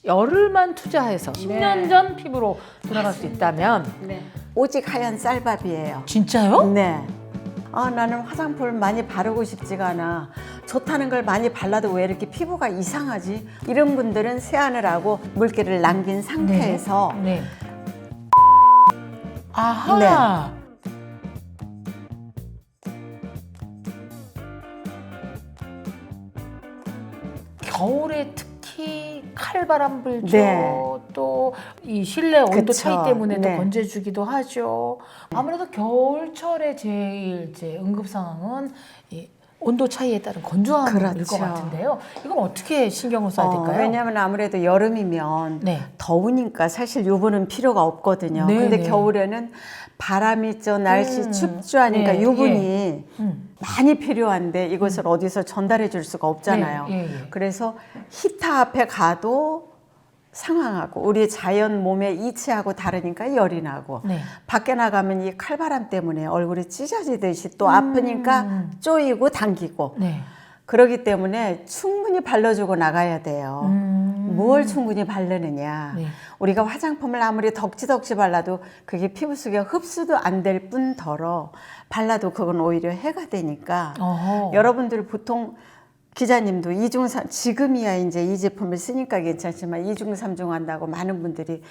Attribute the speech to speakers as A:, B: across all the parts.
A: 열흘만 투자해서 10년 전 피부로 돌아갈 수 있다면
B: 오직 하얀 쌀밥이에요.
A: 진짜요?
B: 네. 나는 화장품을 많이 바르고 싶지가 않아. 좋다는 걸 많이 발라도 왜 이렇게 피부가 이상하지? 이런 분들은 세안을 하고 물기를 남긴 상태에서
A: 네. 아하. 겨울에 특히 칼바람 불죠.
B: 네.
A: 또 이 실내 온도
B: 그쵸.
A: 차이 때문에 또
B: 네.
A: 건조해주기도 하죠. 아무래도 겨울철에 제일 이제 응급 상황은 이 온도 차이에 따른 건조함일
B: 그렇죠.
A: 것 같은데요. 이건 어떻게 신경을 써야 될까요?
B: 왜냐하면 아무래도 여름이면
A: 네.
B: 더우니까 사실 유분은 필요가 없거든요.
A: 네,
B: 근데
A: 네.
B: 겨울에는 바람이 있죠. 날씨 춥죠 하니까
A: 네,
B: 유분이 많이 필요한데 이것을 어디서 전달해 줄 수가 없잖아요.
A: 네,
B: 그래서 히터 앞에 가도 상황하고 우리 자연 몸의 이치하고 다르니까 열이 나고
A: 네.
B: 밖에 나가면 이 칼바람 때문에 얼굴이 찢어지듯이 또 아프니까 쪼이고 당기고
A: 네.
B: 그러기 때문에 충분히 발라주고 나가야 돼요. 뭘 충분히 바르느냐.
A: 네.
B: 우리가 화장품을 아무리 덕지덕지 발라도 그게 피부 속에 흡수도 안 될 뿐더러 발라도 그건 오히려 해가 되니까
A: 어허.
B: 여러분들 보통 기자님도 이중삼 지금이야 이제 이 제품을 쓰니까 괜찮지만 이중삼중 한다고 많은 분들이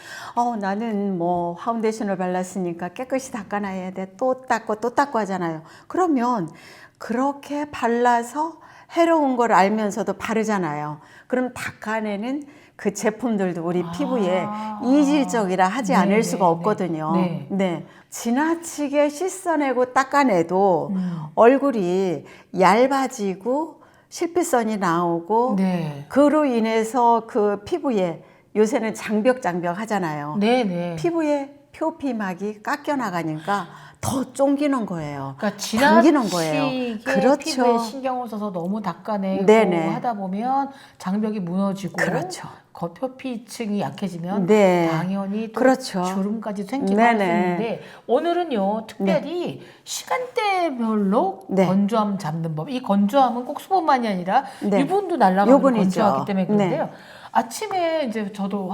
B: 나는 뭐 파운데이션을 발랐으니까 깨끗이 닦아놔야 돼. 또 닦고 하잖아요. 그러면 그렇게 발라서 해로운 걸 알면서도 바르잖아요. 그럼 닦아내는 그 제품들도 우리 피부에 이질적이라 하지 않을 수가 없거든요. 네. 지나치게 씻어내고 닦아내도 얼굴이 얇아지고 실피선이 나오고
A: 네.
B: 그로 인해서 그 피부에 요새는 장벽 하잖아요.
A: 네네.
B: 피부에 표피막이 깎여 나가니까 더 쫑기는 거예요.
A: 그러니까
B: 당기는
A: 지나치게
B: 거예요.
A: 피부에
B: 그렇죠.
A: 신경을 써서 너무 닦아내고
B: 네네.
A: 하다 보면 장벽이 무너지고
B: 그렇죠.
A: 표피층이 약해지면
B: 네.
A: 당연히 또
B: 그렇죠.
A: 주름까지 생기고 할 수
B: 네네.
A: 있는데 오늘은요 특별히 시간대별로
B: 네.
A: 건조함 잡는 법. 이 건조함은 꼭 수분만이 아니라
B: 네.
A: 유분도 날아가는
B: 유분이죠.
A: 건조하기 때문에 그런데요.
B: 네.
A: 아침에 이제 저도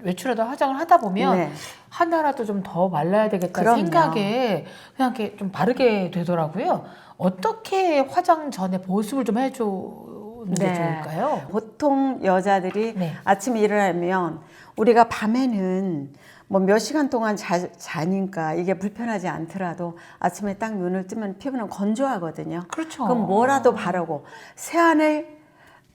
A: 외출하다 화장을 하다 보면
B: 네.
A: 하나라도 좀 더 말라야 되겠다
B: 그럼요.
A: 생각에 그냥 이렇게 좀 바르게 되더라고요. 어떻게 화장 전에 보습을 좀 해주는 게 좋을까요?
B: 보통 여자들이
A: 네.
B: 아침에 일어나면 우리가 밤에는 뭐 몇 시간 동안 자니까 이게 불편하지 않더라도 아침에 딱 눈을 뜨면 피부는 건조하거든요.
A: 그렇죠.
B: 그럼 뭐라도 바르고 세안을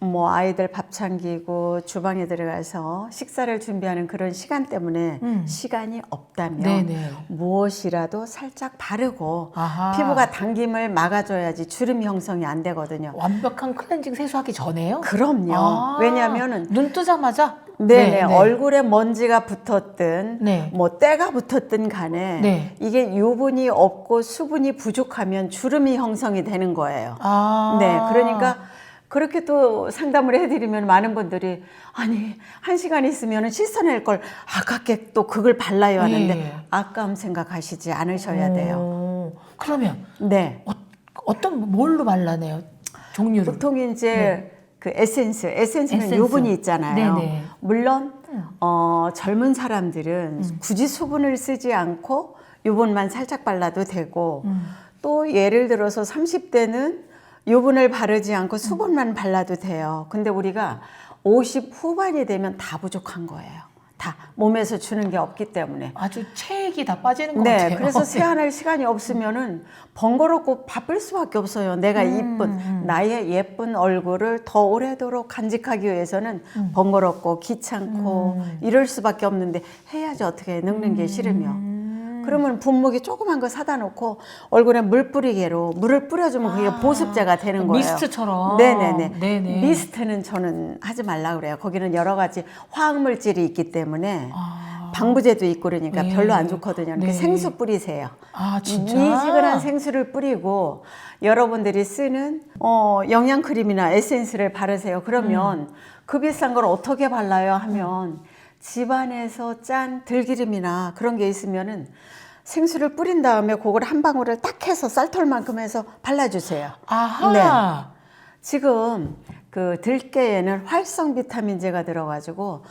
B: 뭐 아이들 밥 챙기고 주방에 들어가서 식사를 준비하는 그런 시간 때문에 시간이 없다면
A: 네네.
B: 무엇이라도 살짝 바르고
A: 아하.
B: 피부가 당김을 막아줘야지 주름 형성이 안 되거든요.
A: 완벽한 클렌징 세수하기 전에요?
B: 그럼요. 왜냐하면은
A: 눈 뜨자마자
B: 네네 얼굴에 먼지가 붙었든
A: 네.
B: 뭐 때가 붙었든 간에
A: 네.
B: 이게 유분이 없고 수분이 부족하면 주름이 형성이 되는 거예요. 네, 그러니까 그렇게 또 상담을 해드리면 많은 분들이 아니 1시간 있으면 씻어낼 걸 아깝게 또 그걸 발라야 하는데
A: 네.
B: 아까움 생각하시지 않으셔야 돼요.
A: 그러면
B: 네.
A: 어떤 뭘로 발라내요? 종류를?
B: 보통 이제 그 에센스는 유분이 있잖아요.
A: 네네.
B: 물론 젊은 사람들은 굳이 수분을 쓰지 않고 유분만 살짝 발라도 되고 또 예를 들어서 30대는 유분을 바르지 않고 수분만 발라도 돼요. 근데 우리가 50 후반이 되면 다 부족한 거예요. 다 몸에서 주는 게 없기 때문에.
A: 아주 체액이 다 빠지는 것
B: 네,
A: 같아요.
B: 그래서 세안할 시간이 없으면은 번거롭고 바쁠 수밖에 없어요. 내가 나의 예쁜 얼굴을 더 오래도록 간직하기 위해서는 번거롭고 귀찮고 이럴 수밖에 없는데 해야지 어떻게 늙는 게 싫으며. 그러면 분무기 조그만 거 사다 놓고 얼굴에 물 뿌리개로 물을 뿌려주면 그게 보습제가 되는 거예요.
A: 미스트처럼.
B: 네네네.
A: 네네.
B: 미스트는 저는 하지 말라 그래요. 거기는 여러 가지 화학물질이 있기 때문에 방부제도 있고 그러니까
A: 네.
B: 별로 안 좋거든요.
A: 네.
B: 생수 뿌리세요.
A: 아 진짜?
B: 미지근한 생수를 뿌리고 여러분들이 쓰는 영양크림이나 에센스를 바르세요. 그러면 그 비싼 걸 어떻게 발라요 하면 집안에서 짠 들기름이나 그런 게 있으면은 생수를 뿌린 다음에 그걸 한 방울을 딱 해서 쌀털만큼 해서 발라주세요.
A: 아하.
B: 네. 지금 그 들깨에는 활성 비타민제가 들어가지고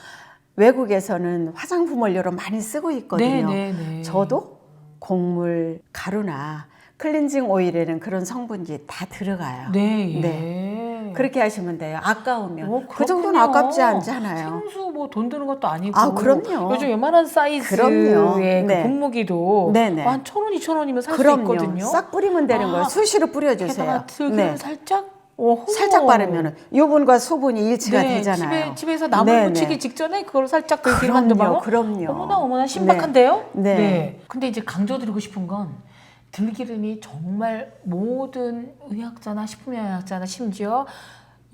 B: 외국에서는 화장품 원료로 많이 쓰고 있거든요.
A: 네네네.
B: 저도 곡물 가루나 클렌징 오일에는 그런 성분이 다 들어가요.
A: 네, 예.
B: 네. 그렇게 하시면 돼요. 아까우면. 그 정도는
A: 그렇군요.
B: 아깝지 않잖아요.
A: 생수 뭐 돈 드는 것도 아니고.
B: 아, 그럼요.
A: 요즘 웬만한 사이즈의
B: 그럼요.
A: 그
B: 네.
A: 분무기도
B: 네네.
A: 한 1,000원, 2,000원이면 살 수
B: 그럼요.
A: 있거든요.
B: 싹 뿌리면 되는
A: 아,
B: 거예요. 수시로 뿌려주세요.
A: 게다가 들기름
B: 네.
A: 살짝. 오호.
B: 살짝 바르면 유분과 수분이 일치가
A: 네,
B: 되잖아요.
A: 집에서 나물
B: 네네.
A: 무치기 직전에 그걸 살짝 들기름 한두 방울.
B: 그럼요.
A: 어머나 신박한데요?
B: 네. 네.
A: 근데 이제 강조드리고 싶은 건 들기름이 정말 모든 의학자나 식품영양학자나 심지어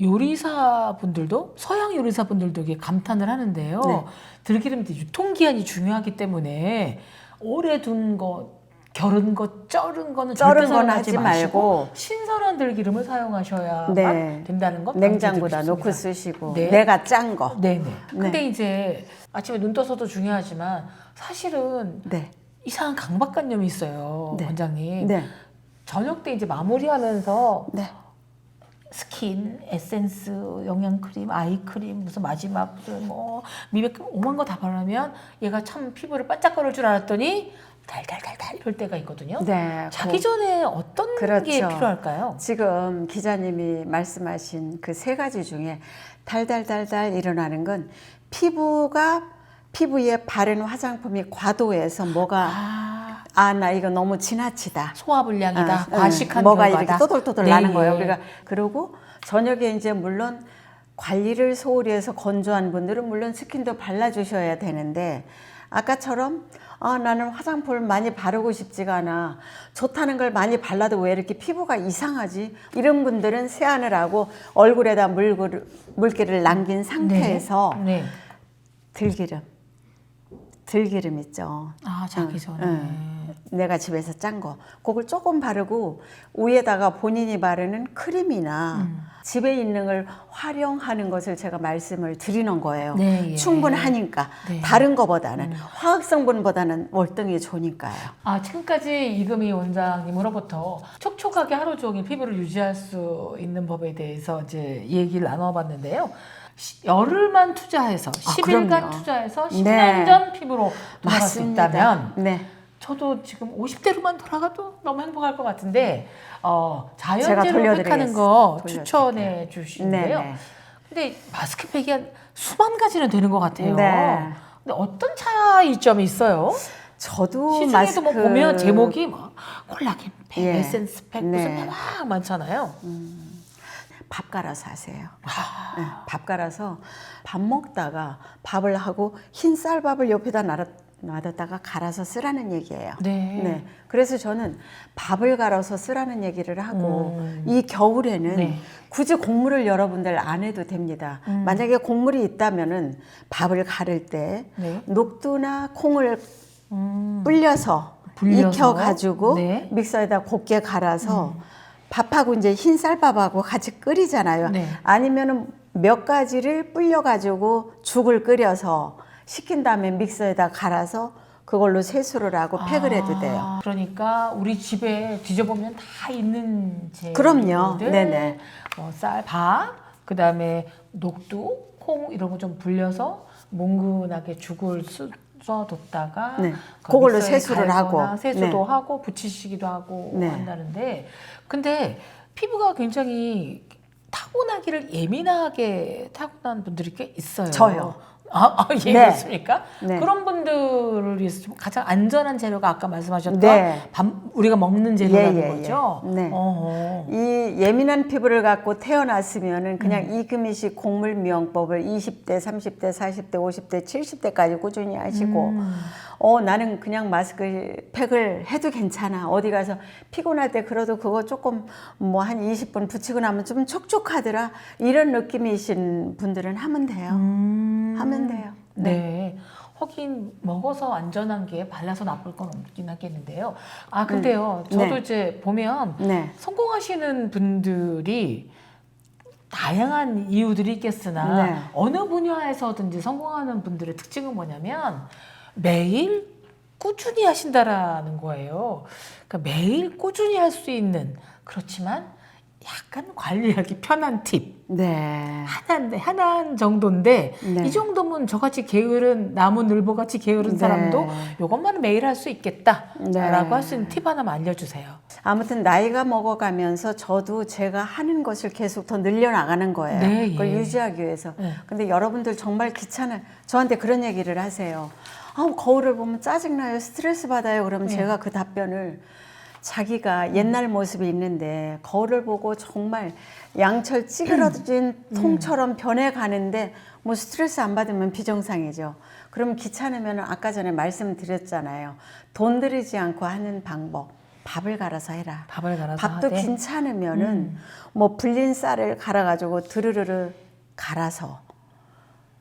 A: 요리사분들도 서양 요리사분들도 이게 감탄을 하는데요.
B: 네.
A: 들기름도 유통기한이 중요하기 때문에 오래 둔 거, 겨른 거, 쩔은 거는 절대
B: 건
A: 사용하지
B: 하지
A: 마시고
B: 말고
A: 신선한 들기름을 사용하셔야만
B: 네.
A: 된다는 거
B: 냉장고다
A: 강조드리고
B: 놓고
A: 싶습니다.
B: 쓰시고
A: 네.
B: 내가 짠 거.
A: 네네. 근데 이제 아침에 눈 떠서도 중요하지만 사실은
B: 네.
A: 이상한 강박관념이 있어요,
B: 네.
A: 원장님.
B: 네.
A: 저녁 때 이제 마무리하면서
B: 네.
A: 스킨, 에센스, 영양크림, 아이크림, 무슨 마지막 무슨 뭐 미백크림 오만 거 다 바르면 얘가 참 피부를 반짝거릴 줄 알았더니 달달달달 이럴 때가 있거든요.
B: 네.
A: 자기 전에 어떤 게
B: 그렇죠.
A: 필요할까요?
B: 지금 기자님이 말씀하신 그 세 가지 중에 달달달달 일어나는 건 피부에 바른 화장품이 과도해서 뭐가 나 이거 너무 지나치다.
A: 소화불량이다. 과식한
B: 뭐가
A: 결과다.
B: 이렇게 또돌또돌
A: 네,
B: 나는 거예요.
A: 예.
B: 우리가 그리고 저녁에 이제 물론 관리를 소홀히 해서 건조한 분들은 물론 스킨도 발라주셔야 되는데 아까처럼 나는 화장품을 많이 바르고 싶지가 않아. 좋다는 걸 많이 발라도 왜 이렇게 피부가 이상하지? 이런 분들은 세안을 하고 얼굴에다 물기를 남긴 상태에서
A: 네.
B: 들기름 있죠.
A: 자기 전에.
B: 내가 집에서 짠 거. 그걸 조금 바르고 위에다가 본인이 바르는 크림이나 집에 있는 걸 활용하는 것을 제가 말씀을 드리는 거예요.
A: 네, 예.
B: 충분하니까.
A: 네.
B: 다른 거보다는 화학 성분보다는 월등히 좋으니까요.
A: 지금까지 이금희 원장님으로부터 촉촉하게 하루 종일 피부를 유지할 수 있는 법에 대해서 이제 얘기를 나눠봤는데요. 열흘만 투자해서 10일간
B: 그럼요.
A: 투자해서 10년
B: 네.
A: 전 피부로 돌아갈 수
B: 맞습니다.
A: 있다면
B: 네.
A: 저도 지금 50대로만 돌아가도 너무 행복할 것 같은데
B: 제가
A: 자연제로 팩하는 거
B: 돌려드릴게요.
A: 추천해 주시는데요.
B: 네네.
A: 근데 마스크팩이 한 수만 가지는 되는 것 같아요.
B: 네.
A: 근데 어떤 차이점이 있어요?
B: 저도
A: 시중에도 뭐 보면 제목이 뭐 콜라겐 팩,
B: 예.
A: 에센스 팩 무슨
B: 네.
A: 막 많잖아요.
B: 밥 갈아서 하세요. 네, 밥 갈아서 밥 먹다가 밥을 하고 흰 쌀밥을 옆에다 놔뒀다가 갈아서 쓰라는 얘기예요.
A: 네.
B: 그래서 저는 밥을 갈아서 쓰라는 얘기를 하고 이 겨울에는
A: 네.
B: 굳이 곡물을 여러분들 안 해도 됩니다. 만약에 곡물이 있다면은 밥을 가를 때
A: 네.
B: 녹두나 콩을 불려서
A: 불려서?
B: 익혀가지고
A: 네.
B: 믹서에다 곱게 갈아서 밥하고 이제 흰 쌀밥하고 같이 끓이잖아요.
A: 네.
B: 아니면은 몇 가지를 불려가지고 죽을 끓여서 식힌 다음에 믹서에다 갈아서 그걸로 세수를 하고 팩을 해도 돼요.
A: 그러니까 우리 집에 뒤져보면 다 있는 재료들.
B: 그럼요. 네네.
A: 쌀, 밥, 그다음에 녹두, 콩 이런 거 좀 불려서 뭉근하게 죽을 써뒀다가
B: 네.
A: 그
B: 그걸로
A: 믹서에
B: 세수를
A: 갈거나
B: 하고.
A: 세수도
B: 네.
A: 하고 부치시기도 하고
B: 네.
A: 한다는데 근데 피부가 굉장히 타고나기를 예민하게 타고난 분들이 꽤 있어요.
B: 저요.
A: 예,
B: 네.
A: 그렇습니까?
B: 네.
A: 그런 분들을 위해서 좀 가장 안전한 재료가 아까 말씀하셨던
B: 네.
A: 우리가 먹는 재료라는
B: 예.
A: 거죠.
B: 네.
A: 어허.
B: 이 예민한 피부를 갖고 태어났으면은 그냥 이금희식 곡물 미용법을 20대, 30대, 40대, 50대, 70대까지 꾸준히 하시고 나는 그냥 마스크팩을 해도 괜찮아. 어디 가서 피곤할 때 그래도 그거 조금 뭐 한 20분 붙이고 나면 좀 촉촉하더라. 이런 느낌이신 분들은 하면 돼요. 하면 돼요.
A: 네. 하긴 먹어서 안전한 게 발라서 나쁠 건 없긴 하겠는데요. 근데요. 저도
B: 네.
A: 이제 보면
B: 네.
A: 성공하시는 분들이 다양한 이유들이 있겠으나
B: 네.
A: 어느 분야에서든지 성공하는 분들의 특징은 뭐냐면 매일 꾸준히 하신다라는 거예요. 그러니까 매일 꾸준히 할 수 있는 그렇지만 약간 관리하기 편한 팁.
B: 네.
A: 하나인 정도인데
B: 네.
A: 이 정도면 저같이 게으른 나무늘보같이 게으른
B: 네.
A: 사람도 이것만은 매일 할 수 있겠다라고
B: 네.
A: 할 수 있는 팁 하나만 알려주세요.
B: 아무튼 나이가 먹어가면서 저도 제가 하는 것을 계속 더 늘려나가는 거예요.
A: 네,
B: 그걸
A: 예.
B: 유지하기 위해서.
A: 네.
B: 근데 여러분들 정말 귀찮아요. 저한테 그런 얘기를 하세요. 거울을 보면 짜증나요. 스트레스 받아요. 그러면 제가 그 답변을 자기가 옛날 모습이 있는데 거울을 보고 정말 양철 찌그러진 통처럼 변해가는데 뭐 스트레스 안 받으면 비정상이죠. 그럼 귀찮으면 아까 전에 말씀드렸잖아요. 돈 들이지 않고 하는 방법. 밥을 갈아서 해라.
A: 밥을 갈아서
B: 밥도
A: 하되.
B: 괜찮으면은 뭐 불린 쌀을 갈아가지고 드르르르 갈아서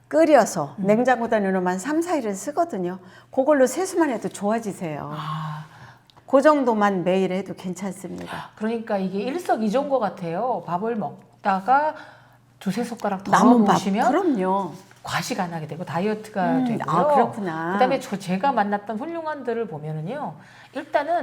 B: 끓여서 냉장고다 넣으면 한 3, 4일은 쓰거든요. 그걸로 세수만 해도 좋아지세요.
A: 아,
B: 그 정도만 매일 해도 괜찮습니다.
A: 그러니까 이게 일석이조인 것 같아요. 밥을 먹다가 두세 숟가락 더
B: 남은 밥,
A: 먹으시면
B: 그럼요.
A: 과식 안 하게 되고 다이어트가 되고요.
B: 아, 그렇구나.
A: 그다음에 제가 만났던 훌륭한들을 보면은요. 일단은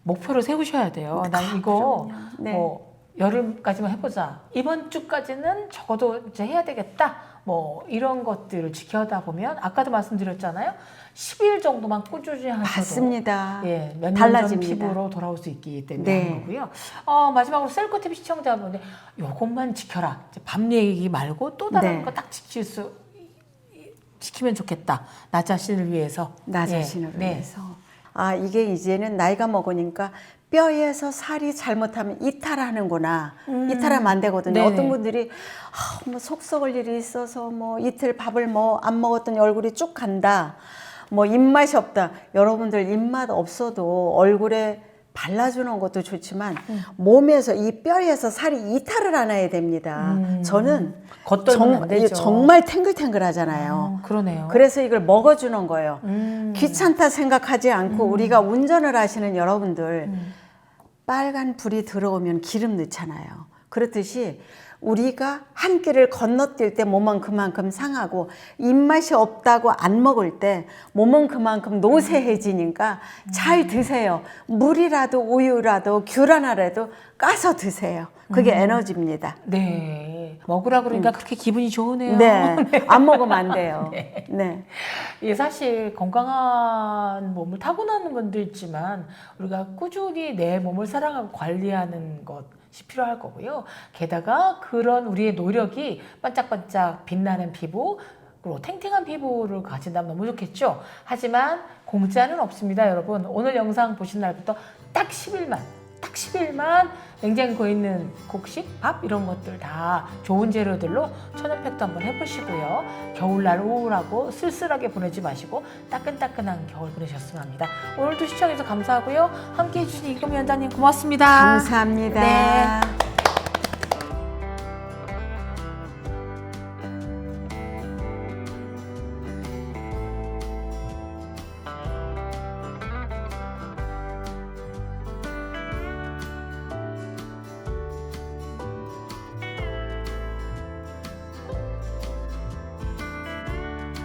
A: 목표를 세우셔야 돼요. 난 이거
B: 그럼요. 네.
A: 뭐 여름까지만 해보자. 이번 주까지는 적어도 이제 해야 되겠다. 뭐 이런 것들을 지켜다 보면 아까도 말씀드렸잖아요. 10일 정도만 꾸준히 하셔도
B: 맞습니다.
A: 예, 몇 년 전
B: 달라집니다.
A: 피부로 돌아올 수 있기 때문에
B: 네.
A: 하는 거고요. 마지막으로 셀코 TV 시청자분들 요것만 지켜라. 이제 밥 얘기 말고 또 다른
B: 네.
A: 거 딱 지키면 좋겠다. 나 자신을 위해서.
B: 나
A: 예,
B: 자신을
A: 네.
B: 위해서. 이게 이제는 나이가 먹으니까 뼈에서 살이 잘못하면 이탈하는구나. 이탈하면 안 되거든요.
A: 네네.
B: 어떤 분들이 뭐 속 썩을 일이 있어서 뭐 이틀 밥을 뭐 안 먹었더니 얼굴이 쭉 간다. 뭐 입맛이 없다. 여러분들 입맛 없어도 얼굴에 발라주는 것도 좋지만 몸에서 이 뼈에서 살이 이탈을 안 해야 됩니다. 저는
A: 겉돌면 안 되죠.
B: 정말 탱글탱글하잖아요.
A: 그러네요.
B: 그래서 이걸 먹어주는 거예요.
A: 음.
B: 귀찮다 생각하지 않고 우리가 운전을 하시는 여러분들 빨간 불이 들어오면 기름 넣잖아요. 그렇듯이 우리가 한 끼를 건너뛸 때 몸은 그만큼 상하고 입맛이 없다고 안 먹을 때 몸은 그만큼 노쇠해지니까 잘 드세요. 물이라도 우유라도 귤 하나라도 까서 드세요. 그게 에너지입니다.
A: 네. 먹으라 그러니까 그렇게 기분이 좋으네요.
B: 네, 안 먹으면 안 돼요.
A: 네.
B: 네.
A: 예, 사실 건강한 몸을 타고나는 분도 있지만 우리가 꾸준히 내 몸을 사랑하고 관리하는 것이 필요할 거고요. 게다가 그런 우리의 노력이 반짝반짝 빛나는 피부 그리고 탱탱한 피부를 가진다면 너무 좋겠죠. 하지만 공짜는 없습니다, 여러분. 오늘 영상 보신 날부터 딱 10일만 냉장고에 있는 곡식, 밥 이런 것들 다 좋은 재료들로 천연팩도 한번 해보시고요. 겨울날 우울하고 쓸쓸하게 보내지 마시고 따끈따끈한 겨울 보내셨으면 합니다. 오늘도 시청해주셔서 감사하고요. 함께해 주신 이금 위원장님 고맙습니다.
B: 감사합니다.
A: 네.